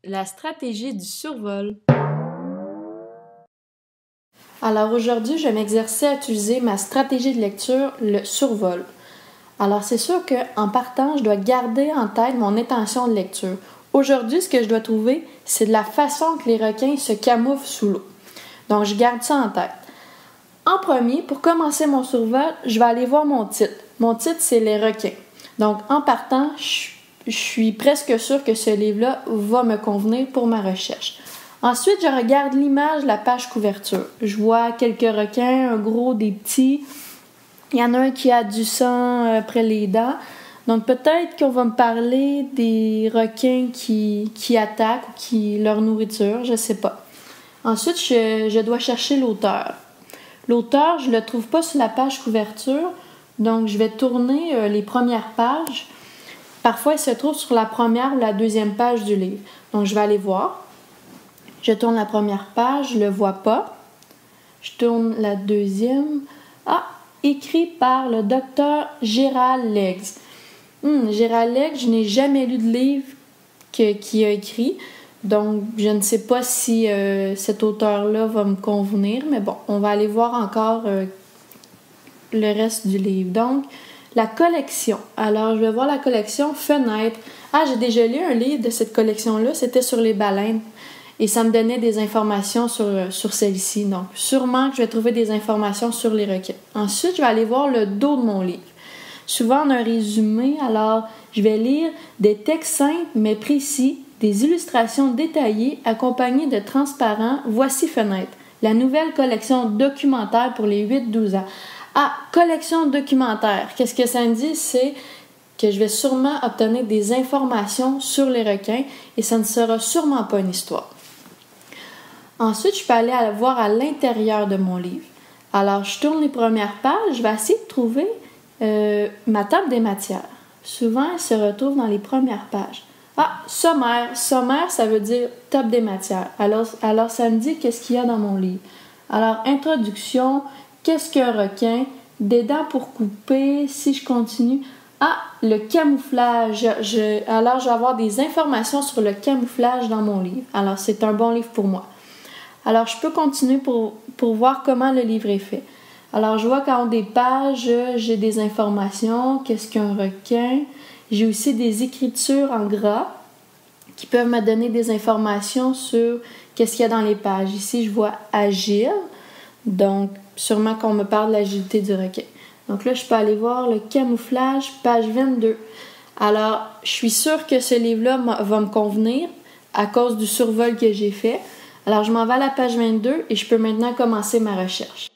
La stratégie du survol. Alors aujourd'hui, je vais m'exercer à utiliser ma stratégie de lecture, le survol. Alors c'est sûr qu'en partant, je dois garder en tête mon intention de lecture. Aujourd'hui, ce que je dois trouver, c'est de la façon que les requins se camouflent sous l'eau. Donc je garde ça en tête. En premier, pour commencer mon survol, je vais aller voir mon titre. Mon titre, c'est Les requins. Donc en partant, je suis presque sûre que ce livre-là va me convenir pour ma recherche. Ensuite, je regarde l'image de la page couverture. Je vois quelques requins, un gros, des petits. Il y en a un qui a du sang après les dents. Donc peut-être qu'on va me parler des requins qui attaquent ou leur nourriture, je sais pas. Ensuite, je dois chercher l'auteur. L'auteur, je le trouve pas sur la page couverture, donc je vais tourner les premières pages. Parfois, il se trouve sur la première ou la deuxième page du livre. Donc, je vais aller voir. Je tourne la première page, je le vois pas. Je tourne la deuxième. Ah, écrit par le docteur Gérald Legge. Gérald Legge, je n'ai jamais lu de livre qu'il a écrit. Donc, je ne sais pas si cet auteur-là va me convenir. Mais bon, on va aller voir encore le reste du livre. Donc, la collection. Alors, je vais voir la collection Fenêtre. Ah, j'ai déjà lu un livre de cette collection-là. C'était sur les baleines. Et ça me donnait des informations sur celle-ci. Donc, sûrement que je vais trouver des informations sur les requins. Ensuite, je vais aller voir le dos de mon livre. Souvent, on a un résumé. Alors, je vais lire des textes simples mais précis, des illustrations détaillées accompagnées de transparents. Voici Fenêtre, la nouvelle collection documentaire pour les 8-12 ans. Ah, collection documentaire. Qu'est-ce que ça me dit? C'est que je vais sûrement obtenir des informations sur les requins et ça ne sera sûrement pas une histoire. Ensuite, je peux aller voir à l'intérieur de mon livre. Alors, je tourne les premières pages, je vais essayer de trouver ma table des matières. Souvent, elle se retrouve dans les premières pages. Ah, sommaire. Sommaire, ça veut dire table des matières. Alors ça me dit qu'est-ce qu'il y a dans mon livre. Alors, introduction, qu'est-ce qu'un requin? Des dents pour couper, si je continue. Ah, le camouflage. Alors, je vais avoir des informations sur le camouflage dans mon livre. Alors, c'est un bon livre pour moi. Alors, je peux continuer pour voir comment le livre est fait. Alors, je vois qu'en haut des pages, j'ai des informations. Qu'est-ce qu'un requin? J'ai aussi des écritures en gras qui peuvent me donner des informations sur qu'est-ce qu'il y a dans les pages. Ici, je vois « agile ». Donc, sûrement qu'on me parle de l'agilité du requin. Donc là, je peux aller voir le camouflage, page 22. Alors, je suis sûre que ce livre-là va me convenir à cause du survol que j'ai fait. Alors, je m'en vais à la page 22 et je peux maintenant commencer ma recherche.